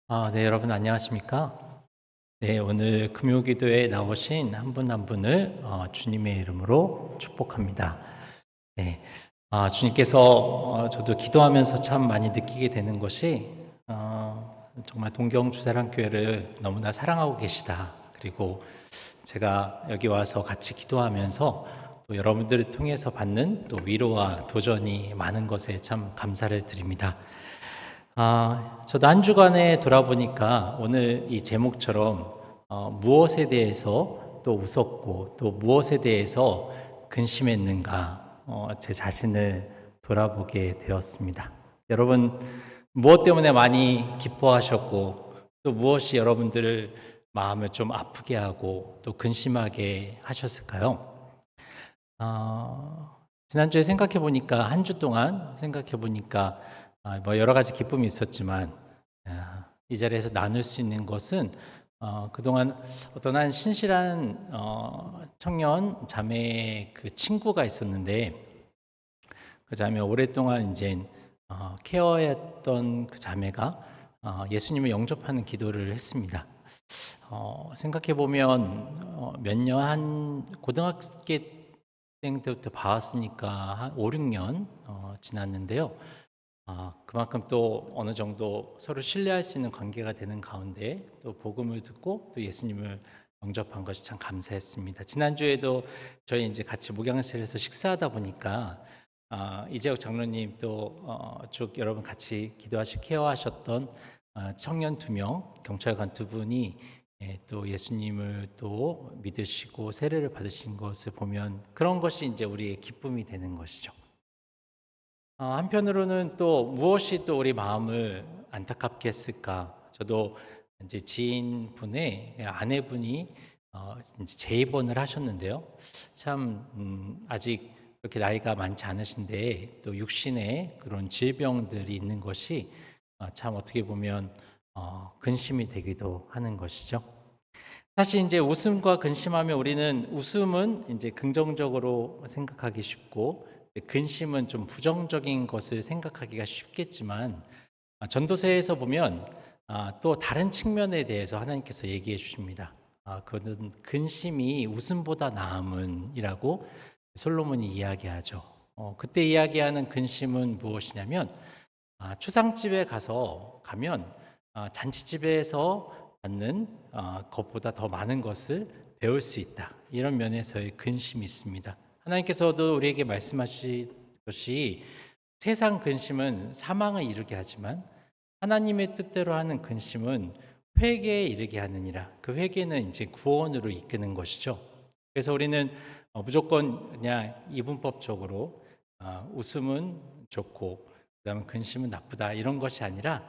네, 여러분 안녕하십니까? 네, 오늘 금요기도에 나오신 한 분 한 분을 주님의 이름으로 축복합니다. 네, 주님께서 저도 기도하면서 참 많이 느끼게 되는 것이 정말 동경주사랑교회를 너무나 사랑하고 계시다. 그리고 제가 여기 와서 같이 기도하면서 또 여러분들을 통해서 받는 또 위로와 도전이 많은 것에 참 감사를 드립니다. 저도 한 주간에 돌아보니까 오늘 이 제목처럼 무엇에 대해서 또 웃었고 또 무엇에 대해서 근심했는가 제 자신을 돌아보게 되었습니다. 여러분 무엇 때문에 많이 기뻐하셨고 또 무엇이 여러분들을 마음을 좀 아프게 하고 또 근심하게 하셨을까요? 지난주에 생각해 보니까 한 주 동안 생각해 보니까 뭐 여러 가지 기쁨이 있었지만 이 자리에서 나눌 수 있는 것은 그동안 어떤 한 신실한 청년 자매의 그 친구가 있었는데 그 자매 오랫동안 이제 케어했던 그 자매가 예수님을 영접하는 기도를 했습니다. 생각해 보면 몇 년 한 고등학생 때부터 봐왔으니까 한 5, 6년 지났는데요. 그만큼 또 어느 정도 서로 신뢰할 수 있는 관계가 되는 가운데 또 복음을 듣고 또 예수님을 영접한 것이 참 감사했습니다. 지난주에도 저희 이제 같이 목양실에서 식사하다 보니까 이재욱 장로님 또 쭉 여러분 같이 기도하시 케어하셨던 청년 2명, 경찰관 2분이 또 예수님을 또 믿으시고 세례를 받으신 것을 보면 그런 것이 이제 우리의 기쁨이 되는 것이죠. 한편으로는 또 무엇이 또 우리 마음을 안타깝게 했을까? 저도 이제 지인분의 아내분이 이제 재입원을 하셨는데요. 참 아직 그렇게 나이가 많지 않으신데 또 육신에 그런 질병들이 있는 것이 참 어떻게 보면 근심이 되기도 하는 것이죠. 사실 이제 웃음과 근심하면 우리는 웃음은 이제 긍정적으로 생각하기 쉽고 근심은 좀 부정적인 것을 생각하기가 쉽겠지만 전도서에서 보면 또 다른 측면에 대해서 하나님께서 얘기해 주십니다. 그것은 근심이 웃음보다 나음은이라고 솔로몬이 이야기하죠. 그때 이야기하는 근심은 무엇이냐면 추상집에 가면 잔치집에서 받는 것보다 더 많은 것을 배울 수 있다. 이런 면에서의 근심이 있습니다. 하나님께서도 우리에게 말씀하신 것이 세상 근심은 사망을 이르게 하지만 하나님의 뜻대로 하는 근심은 회개에 이르게 하느니라. 그 회개는 이제 구원으로 이끄는 것이죠. 그래서 우리는 무조건 그냥 이분법적으로 웃음은 좋고 그다음에 근심은 나쁘다 이런 것이 아니라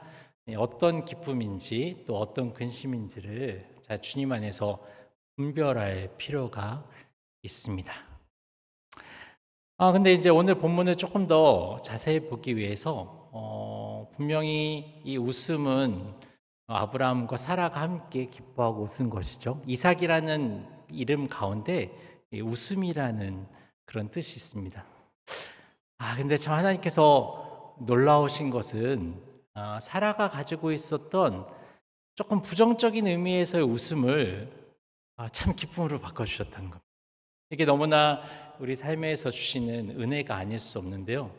어떤 기쁨인지 또 어떤 근심인지를 자 주님 안에서 분별할 필요가 있습니다. 근데 이제 오늘 본문을 조금 더 자세히 보기 위해서 분명히 이 웃음은 아브라함과 사라가 함께 기뻐하고 웃은 것이죠. 이삭이라는 이름 가운데 이 웃음이라는 그런 뜻이 있습니다. 근데 참 하나님께서 놀라우신 것은 사라가 가지고 있었던 조금 부정적인 의미에서의 웃음을 참 기쁨으로 바꿔주셨다는 것. 이게 너무나 우리 삶에서 주시는 은혜가 아닐 수 없는데요.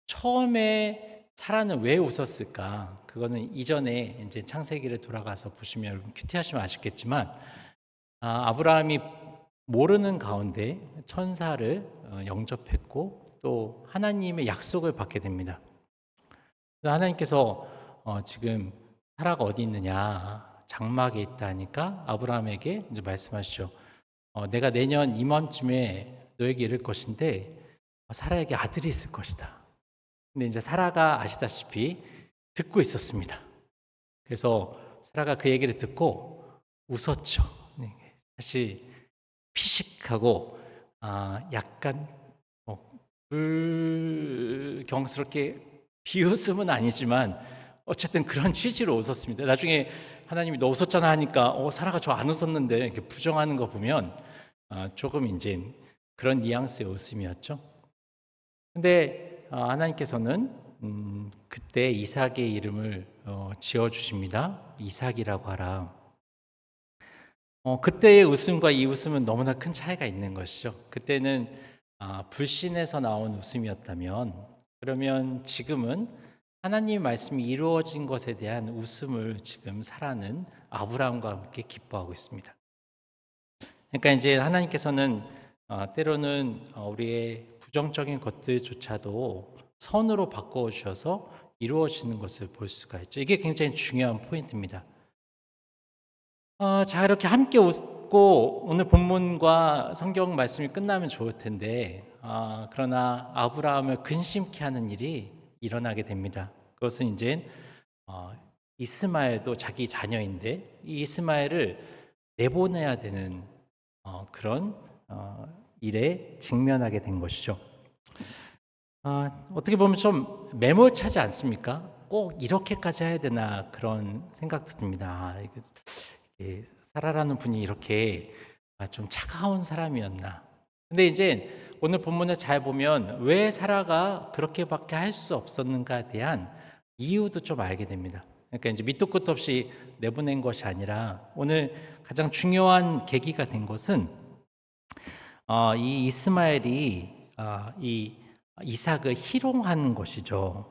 처음에 사라는 왜 웃었을까? 그거는 이전에 이제 창세기를 돌아가서 보시면 여러분 큐티하시면 아시겠지만 아브라함이 모르는 가운데 천사를 영접했고 또 하나님의 약속을 받게 됩니다. 그래서 하나님께서 지금 사라가 어디 있느냐? 장막에 있다 하니까 아브라함에게 이제 말씀하시죠. 내가 내년 이맘쯤에 너에게 이를 것인데 사라에게 아들이 있을 것이다. 근데 이제 사라가 아시다시피 듣고 있었습니다. 그래서 사라가 그 얘기를 듣고 웃었죠. 네, 사실 피식하고 약간 불경스럽게 비웃음은 아니지만 어쨌든 그런 취지로 웃었습니다. 나중에 하나님이 너 웃었잖아 하니까 사라가 저 안 웃었는데 이렇게 부정하는 거 보면 조금 이제 그런 뉘앙스의 웃음이었죠. 근데 하나님께서는 그때 이삭의 이름을 지어 주십니다. 이삭이라고 하라. 그때의 웃음과 이 웃음은 너무나 큰 차이가 있는 것이죠. 그때는 불신에서 나온 웃음이었다면, 그러면 지금은 하나님의 말씀이 이루어진 것에 대한 웃음을 지금 사라는 아브라함과 함께 기뻐하고 있습니다. 그러니까 이제 하나님께서는 때로는 우리의 부정적인 것들조차도 선으로 바꿔 주셔서 이루어지는 것을 볼 수가 있죠. 이게 굉장히 중요한 포인트입니다. 자, 이렇게 함께 웃고 오늘 본문과 성경 말씀이 끝나면 좋을 텐데, 그러나 아브라함을 근심케 하는 일이 일어나게 됩니다. 그것은 이제 이스마엘도 자기 자녀인데 이 이스마엘을 내보내야 되는 그런 일에 직면하게 된 것이죠. 어떻게 보면 좀 매몰차지 않습니까? 꼭 이렇게까지 해야 되나 그런 생각도 듭니다. 사라라는 분이 이렇게 좀 차가운 사람이었나. 근데 이제 오늘 본문을 잘 보면 왜 사라가 그렇게밖에 할 수 없었는가에 대한 이유도 좀 알게 됩니다. 그러니까 이제 밑도 끝도 없이 내보낸 것이 아니라 오늘 가장 중요한 계기가 된 것은 이 이스마엘이 이 이삭을 희롱한 것이죠.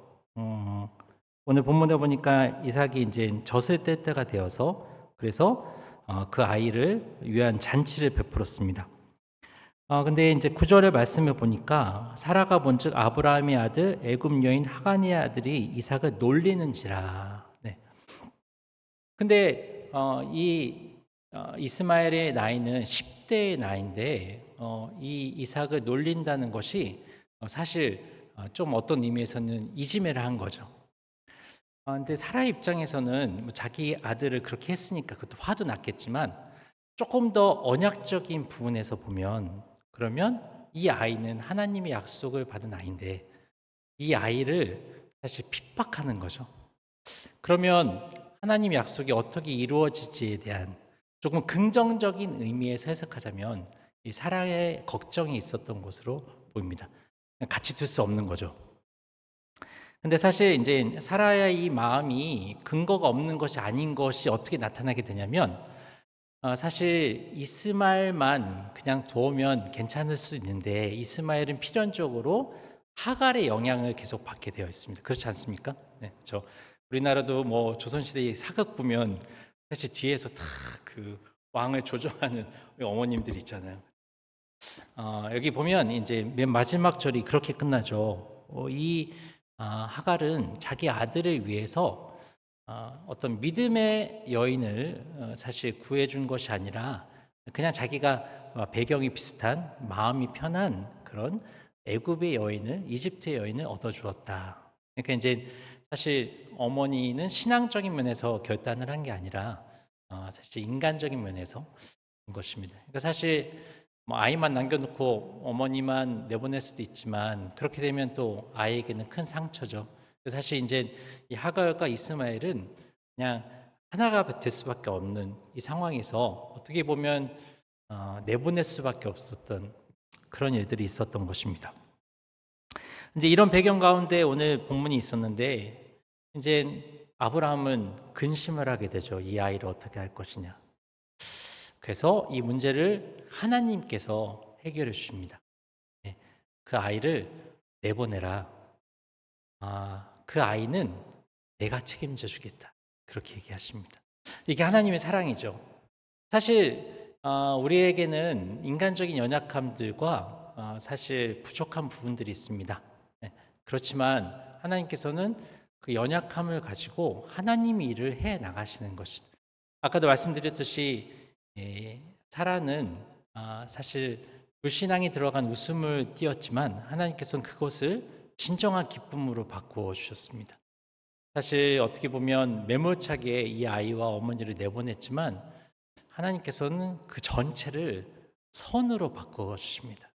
오늘 본문에 보니까 이삭이 이제 젖을 뗄 때가 되어서 그래서 그 아이를 위한 잔치를 베풀었습니다. 근데 이제 9절의 말씀을 보니까 사라가 본즉 아브라함의 아들 애굽 여인 하간의 아들이 이삭을 놀리는지라. 네. 근데 이 이스마엘의 나이는 10대의 나이인데 이 이삭을 놀린다는 것이 사실 좀 어떤 의미에서는 이지매를 한 거죠. 근데 사라의 입장에서는 뭐 자기 아들을 그렇게 했으니까 그것도 화도 났겠지만 조금 더 언약적인 부분에서 보면 그러면 이 아이는 하나님의 약속을 받은 아이인데 이 아이를 사실 핍박하는 거죠. 그러면 하나님의 약속이 어떻게 이루어질지에 대한 조금 긍정적인 의미에서 해석하자면 이 사라의 걱정이 있었던 것으로 보입니다. 같이 둘 수 없는 거죠. 근데 사실 이제 사라의 이 마음이 근거가 없는 것이 아닌 것이 어떻게 나타나게 되냐면 사실 이스마엘만 그냥 도우면 괜찮을 수 있는데 이스마엘은 필연적으로 하갈의 영향을 계속 받게 되어 있습니다. 그렇지 않습니까? 네, 우리나라도 뭐 조선시대의 사극 보면 사실 뒤에서 다 그 왕을 조종하는 어머님들이 있잖아요. 여기 보면 이제 맨 마지막 절이 그렇게 끝나죠. 이 하갈은 자기 아들을 위해서 어떤 믿음의 여인을 사실 구해준 것이 아니라 그냥 자기가 배경이 비슷한 마음이 편한 그런 애굽의 여인을 이집트의 여인을 얻어주었다. 그러니까 이제 사실 어머니는 신앙적인 면에서 결단을 한 게 아니라 사실 인간적인 면에서 한 것입니다. 그러니까 사실 뭐 아이만 남겨놓고 어머니만 내보낼 수도 있지만 그렇게 되면 또 아이에게는 큰 상처죠. 사실 이제 이 하갈과 이스마엘은 그냥 하나가 될 수밖에 없는 이 상황에서 어떻게 보면 내보낼 수밖에 없었던 그런 일들이 있었던 것입니다. 이제 이런 배경 가운데 오늘 본문이 있었는데 이제 아브라함은 근심을 하게 되죠. 이 아이를 어떻게 할 것이냐. 그래서 이 문제를 하나님께서 해결해 주십니다. 네, 그 아이를 내보내라. 그 아이는 내가 책임져 주겠다. 그렇게 얘기하십니다. 이게 하나님의 사랑이죠. 사실 우리에게는 인간적인 연약함들과 사실 부족한 부분들이 있습니다. 네, 그렇지만 하나님께서는 그 연약함을 가지고 하나님이 일을 해 나가시는 것이다. 아까도 말씀드렸듯이 사라는 사실 불신앙이 들어간 웃음을 띄었지만 하나님께서는 그것을 진정한 기쁨으로 바꾸어 주셨습니다. 사실 어떻게 보면 매몰차게 이 아이와 어머니를 내보냈지만 하나님께서는 그 전체를 선으로 바꾸어 주십니다.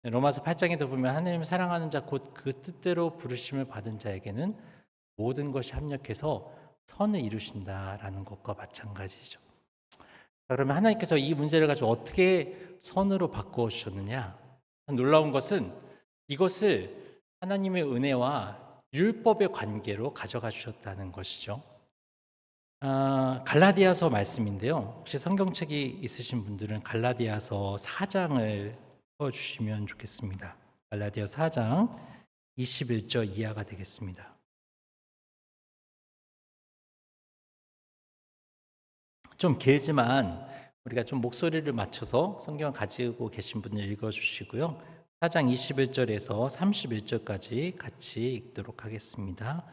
로마서 8장에도 보면 하나님을 사랑하는 자 곧 그 뜻대로 부르심을 받은 자에게는 모든 것이 합력해서 선을 이루신다라는 것과 마찬가지죠. 그러면 하나님께서 이 문제를 가지고 어떻게 선으로 바꾸어 주셨느냐? 놀라운 것은 이것을 하나님의 은혜와 율법의 관계로 가져가 주셨다는 것이죠. 갈라디아서 말씀인데요. 혹시 성경책이 있으신 분들은 갈라디아서 4장을 펴주시면 좋겠습니다. 갈라디아 4장 21절 이하가 되겠습니다. 좀 길지만 우리가 좀 목소리를 맞춰서 성경 가지고 계신 분들 읽어주시고요. 4장 21절에서 31절까지 같이 읽도록 하겠습니다.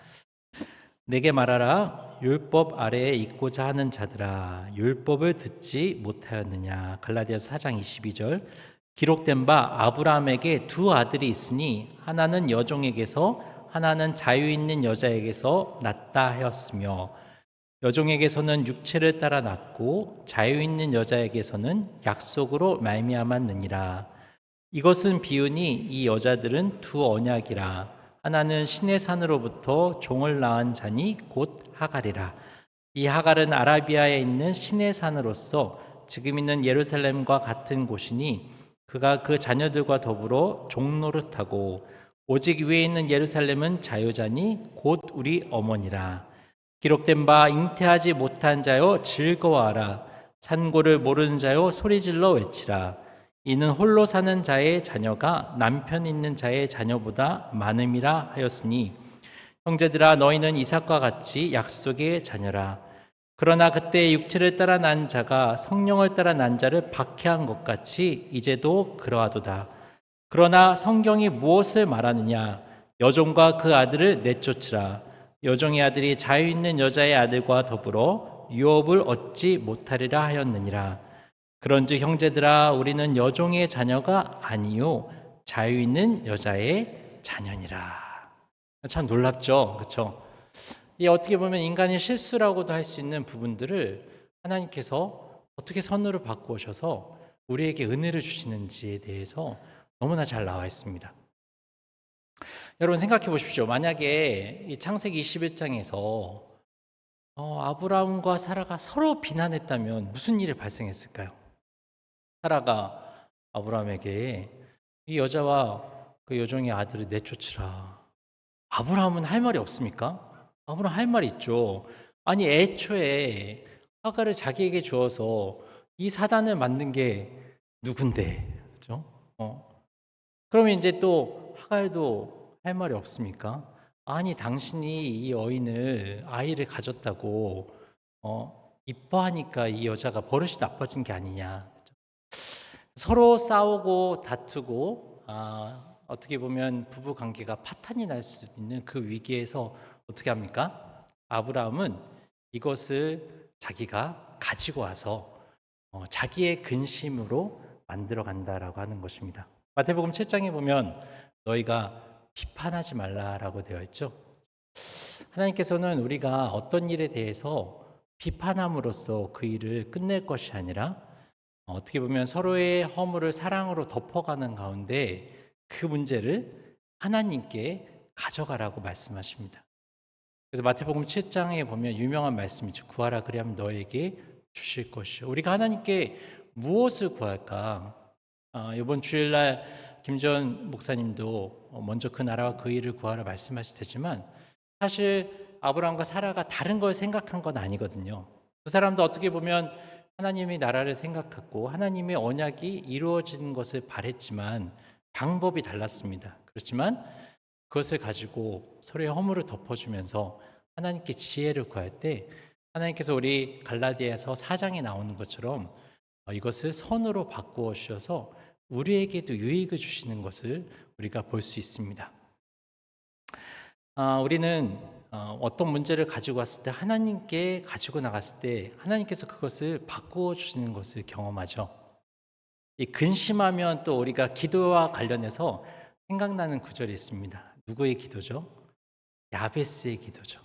내게 말하라. 율법 아래에 있고자 하는 자들아, 율법을 듣지 못하였느냐. 갈라디아서 4장 22절. 기록된 바 아브라함에게 두 아들이 있으니 하나는 여종에게서 하나는 자유 있는 여자에게서 났다 하였으며 여종에게서는 육체를 따라 낳고 자유 있는 여자에게서는 약속으로 말미암았느니라. 이것은 비유니 이 여자들은 두 언약이라. 하나는 신의 산으로부터 종을 낳은 자니 곧 하갈이라. 이 하갈은 아라비아에 있는 신의 산으로서 지금 있는 예루살렘과 같은 곳이니 그가 그 자녀들과 더불어 종노릇하고 오직 위에 있는 예루살렘은 자유자니 곧 우리 어머니라. 기록된 바 잉태하지 못한 자여 즐거워하라. 산고를 모르는 자여 소리질러 외치라. 이는 홀로 사는 자의 자녀가 남편 있는 자의 자녀보다 많음이라 하였으니 형제들아 너희는 이삭과 같이 약속의 자녀라. 그러나 그때 육체를 따라 난 자가 성령을 따라 난 자를 박해한 것 같이 이제도 그러하도다. 그러나 성경이 무엇을 말하느냐? 여종과 그 아들을 내쫓으라. 여종의 아들이 자유 있는 여자의 아들과 더불어 유업을 얻지 못하리라 하였느니라. 그런즉 형제들아 우리는 여종의 자녀가 아니요 자유 있는 여자의 자녀니라. 참 놀랍죠, 그렇죠? 이 어떻게 보면 인간의 실수라고도 할 수 있는 부분들을 하나님께서 어떻게 선으로 바꾸셔서 우리에게 은혜를 주시는지에 대해서 너무나 잘 나와 있습니다. 여러분 생각해 보십시오. 만약에 이 창세기 21장에서 아브라함과 사라가 서로 비난했다면 무슨 일이 발생했을까요? 사라가 아브라함에게 이 여자와 그 여종의 아들을 내쫓으라. 아브라함은 할 말이 없습니까? 아브라함 할 말이 있죠. 아니 애초에 하갈을 자기에게 주어서 이 사단을 만든 게 누군데, 그렇죠? 그러면 이제 또 하갈도 할 말이 없습니까? 아니 당신이 이 아이를 가졌다고 이뻐하니까 이 여자가 버릇이 나빠진 게 아니냐. 서로 싸우고 다투고 어떻게 보면 부부 관계가 파탄이 날 수 있는 그 위기에서 어떻게 합니까? 아브라함은 이것을 자기가 가지고 와서 자기의 근심으로 만들어 간다라고 하는 것입니다. 마태복음 7장에 보면 너희가 비판하지 말라라고 되어 있죠. 하나님께서는 우리가 어떤 일에 대해서 비판함으로써 그 일을 끝낼 것이 아니라 어떻게 보면 서로의 허물을 사랑으로 덮어가는 가운데 그 문제를 하나님께 가져가라고 말씀하십니다. 그래서 마태복음 7장에 보면 유명한 말씀이죠. 구하라 그리하면 너에게 주실 것이요. 우리가 하나님께 무엇을 구할까? 이번 주일날 김전 목사님도 먼저 그 나라와 그 일을 구하라 말씀하실 테지만 사실 아브라함과 사라가 다른 걸 생각한 건 아니거든요. 두 사람도 어떻게 보면 하나님의 나라를 생각하고 하나님의 언약이 이루어지는 것을 바랬지만 방법이 달랐습니다. 그렇지만 그것을 가지고 서로의 허물을 덮어주면서 하나님께 지혜를 구할 때 하나님께서 우리 갈라디아서 4장에 나오는 것처럼 이것을 선으로 바꾸어 주셔서 우리에게도 유익을 주시는 것을 우리가 볼 수 있습니다. 우리는 어떤 문제를 가지고 왔을 때 하나님께 가지고 나갔을 때 하나님께서 그것을 바꾸어 주시는 것을 경험하죠. 이 근심하면 또 우리가 기도와 관련해서 생각나는 구절이 있습니다. 누구의 기도죠? 야베스의 기도죠.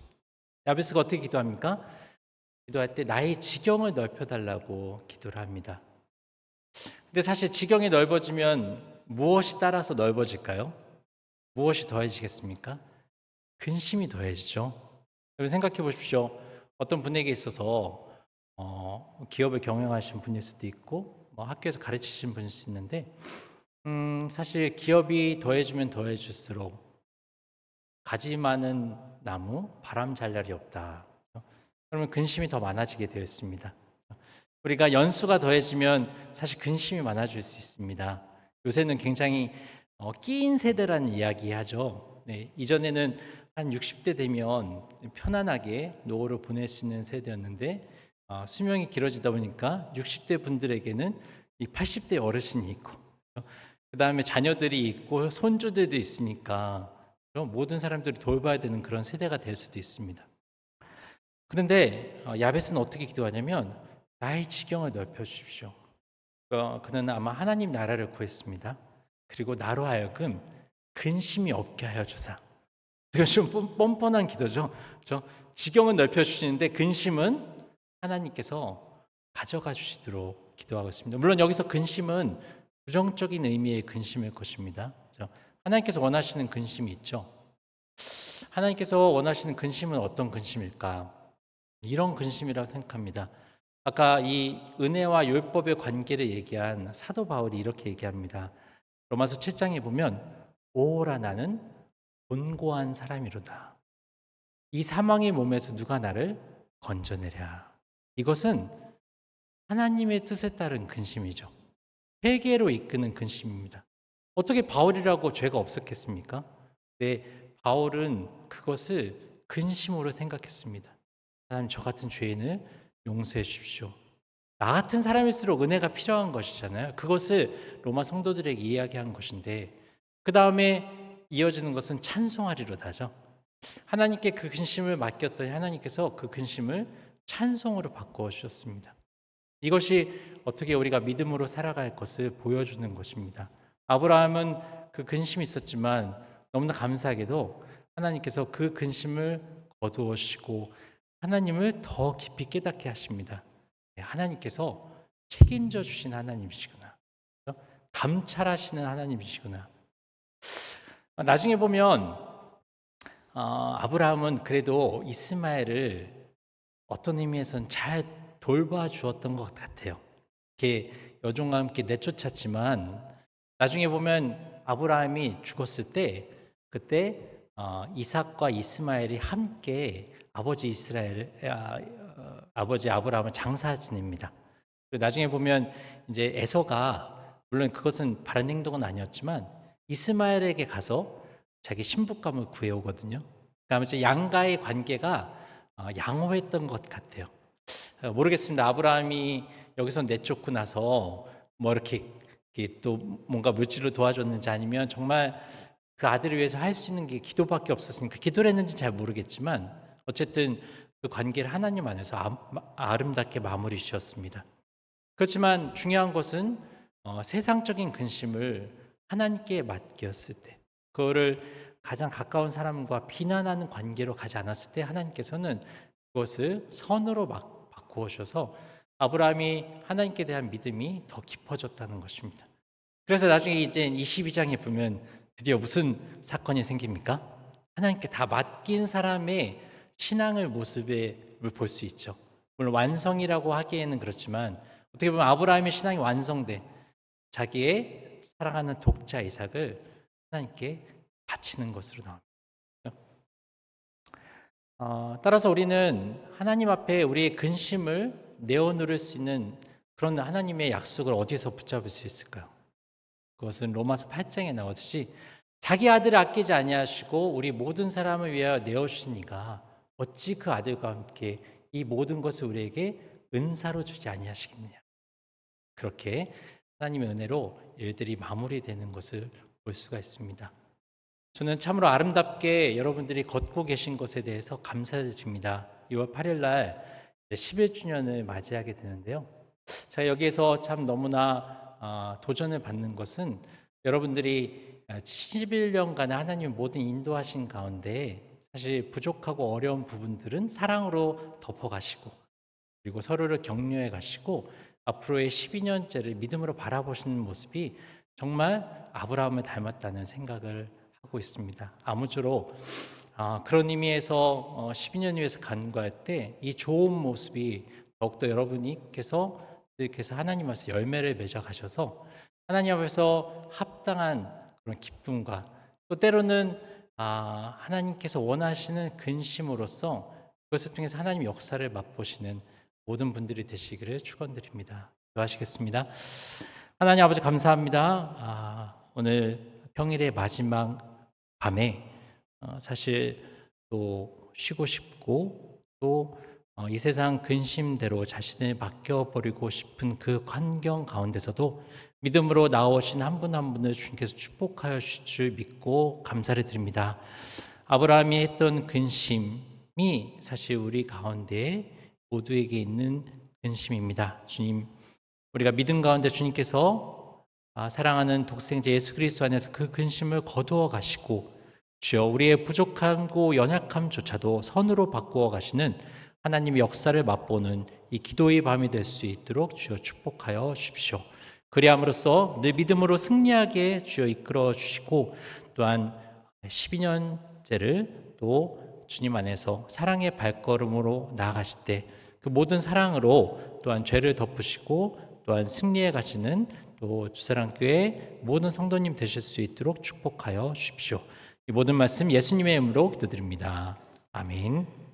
야베스가 어떻게 기도합니까? 기도할 때 나의 지경을 넓혀달라고 기도를 합니다. 근데 사실 지경이 넓어지면 무엇이 따라서 넓어질까요? 무엇이 더해지겠습니까? 근심이 더해지죠. 여러분 생각해 보십시오. 어떤 분에게 있어서 기업을 경영하시는 분일 수도 있고 학교에서 가르치시는 분일 수 있는데 사실 기업이 더해지면 더해질수록 가지 많은 나무, 바람 잘 날이 없다. 그러면 근심이 더 많아지게 되어 있습니다. 우리가 연수가 더해지면 사실 근심이 많아질 수 있습니다. 요새는 굉장히 끼인 세대라는 이야기 하죠. 네, 이전에는 한 60대 되면 편안하게 노후를 보낼 수 있는 세대였는데 수명이 길어지다 보니까 60대 분들에게는 이 80대 어르신이 있고 그 다음에 자녀들이 있고 손주들도 있으니까 모든 사람들이 돌봐야 되는 그런 세대가 될 수도 있습니다. 그런데 야벳은 어떻게 기도하냐면 나의 지경을 넓혀 주십시오. 그는 아마 하나님 나라를 구했습니다. 그리고 나로 하여금 근심이 없게 하여 주사. 이건 좀 뻔뻔한 기도죠. 그렇죠? 지경은 넓혀 주시는데 근심은 하나님께서 가져가 주시도록 기도하고 있습니다. 물론 여기서 근심은 부정적인 의미의 근심일 것입니다. 그렇죠? 하나님께서 원하시는 근심이 있죠. 하나님께서 원하시는 근심은 어떤 근심일까? 이런 근심이라고 생각합니다. 아까 이 은혜와 율법의 관계를 얘기한 사도 바울이 이렇게 얘기합니다. 로마서 7장에 보면 오라 나는 곤고한 사람이로다. 이 사망의 몸에서 누가 나를 건져내랴. 이것은 하나님의 뜻에 따른 근심이죠. 회개로 이끄는 근심입니다. 어떻게 바울이라고 죄가 없었겠습니까? 네, 바울은 그것을 근심으로 생각했습니다. 하나님 저 같은 죄인을 용서해 주십시오. 나 같은 사람일수록 은혜가 필요한 것이잖아요. 그것을 로마 성도들에게 이야기한 것인데 그 다음에 이어지는 것은 찬송하리로다죠. 하나님께 그 근심을 맡겼더니 하나님께서 그 근심을 찬송으로 바꾸어 주셨습니다. 이것이 어떻게 우리가 믿음으로 살아갈 것을 보여주는 것입니다. 아브라함은 그 근심이 있었지만 너무나 감사하게도 하나님께서 그 근심을 거두어시고 하나님을 더 깊이 깨닫게 하십니다. 하나님께서 책임져 주신 하나님이시구나. 감찰하시는 하나님이시구나. 나중에 보면 아브라함은 그래도 이스마엘을 어떤 의미에서는 잘 돌봐 주었던 것 같아요. 이렇게 여종과 함께 내쫓았지만 나중에 보면 아브라함이 죽었을 때 그때 이삭과 이스마엘이 함께 아버지 아브라함을 장사 지냅니다. 나중에 보면 이제 에서가 물론 그것은 바른 행동은 아니었지만 이스마엘에게 가서 자기 신부감을 구해오거든요. 그러니까 이제 양가의 관계가 양호했던 것 같아요. 모르겠습니다. 아브라함이 여기서 내쫓고 나서 뭐 이렇게 또 뭔가 물질로 도와줬는지 아니면 정말 그 아들을 위해서 할 수 있는 게 기도밖에 없었으니까 기도를 했는지 잘 모르겠지만 어쨌든 그 관계를 하나님 안에서 아름답게 마무리 지었습니다. 그렇지만 중요한 것은 세상적인 근심을 하나님께 맡겼을 때 그거를 가장 가까운 사람과 비난하는 관계로 가지 않았을 때 하나님께서는 그것을 선으로 바꾸셔서 아브라함이 하나님께 대한 믿음이 더 깊어졌다는 것입니다. 그래서 나중에 이제 22장에 보면 드디어 무슨 사건이 생깁니까? 하나님께 다 맡긴 사람의 신앙의 모습을 볼 수 있죠. 물론 완성이라고 하기에는 그렇지만 어떻게 보면 아브라함의 신앙이 완성돼 자기의 사랑하는 독자 이삭을 하나님께 바치는 것으로 나옵니다. 따라서 우리는 하나님 앞에 우리의 근심을 내어놓을 수 있는 그런 하나님의 약속을 어디에서 붙잡을 수 있을까요? 그것은 로마서 8장에 나오듯이 자기 아들을 아끼지 아니하시고 우리 모든 사람을 위하여 내어주시니가 어찌 그 아들과 함께 이 모든 것을 우리에게 은사로 주지 아니하시겠느냐. 그렇게 하나님의 은혜로 일들이 마무리되는 것을 볼 수가 있습니다. 저는 참으로 아름답게 여러분들이 걷고 계신 것에 대해서 감사드립니다. 2월 8일 날 11주년을 맞이하게 되는데요. 제가 여기에서 참 너무나 도전을 받는 것은 여러분들이 11년간의 하나님 모든 인도하신 가운데 사실 부족하고 어려운 부분들은 사랑으로 덮어가시고 그리고 서로를 격려해 가시고 앞으로의 12년째를 믿음으로 바라보시는 모습이 정말 아브라함을 닮았다는 생각을 하고 있습니다. 아무쪼록 그런 의미에서 12년 위해서 간구할 때 이 좋은 모습이 더욱더 여러분께서 하나님 앞에서 열매를 맺어 가셔서 하나님 앞에서 합당한 그런 기쁨과 또 때로는 하나님께서 원하시는 근심으로써 그것을 통해서 하나님 역사를 맛보시는 모든 분들이 되시기를 축원드립니다. 기도하시겠습니다. 하나님 아버지 감사합니다. 오늘 평일의 마지막 밤에 사실 또 쉬고 싶고 또 이 세상 근심대로 자신을 맡겨버리고 싶은 그 환경 가운데서도 믿음으로 나오신 한 분 한 분을 주님께서 축복하여 주실 줄 믿고 감사를 드립니다. 아브라함이 했던 근심이 사실 우리 가운데 모두에게 있는 근심입니다. 주님, 우리가 믿음 가운데 주님께서 사랑하는 독생자 예수 그리스도 안에서 그 근심을 거두어 가시고 주여 우리의 부족함고 연약함조차도 선으로 바꾸어 가시는 하나님의 역사를 맛보는 이 기도의 밤이 될 수 있도록 주여 축복하여 주십시오. 그리함으로써 늘 믿음으로 승리하게 주여 이끌어 주시고 또한 12년째를 또 주님 안에서 사랑의 발걸음으로 나아가실 때 그 모든 사랑으로 또한 죄를 덮으시고 또한 승리해 가시는 또 주사랑교회 모든 성도님 되실 수 있도록 축복하여 주십시오. 이 모든 말씀 예수님의 이름으로 기도드립니다. 아멘.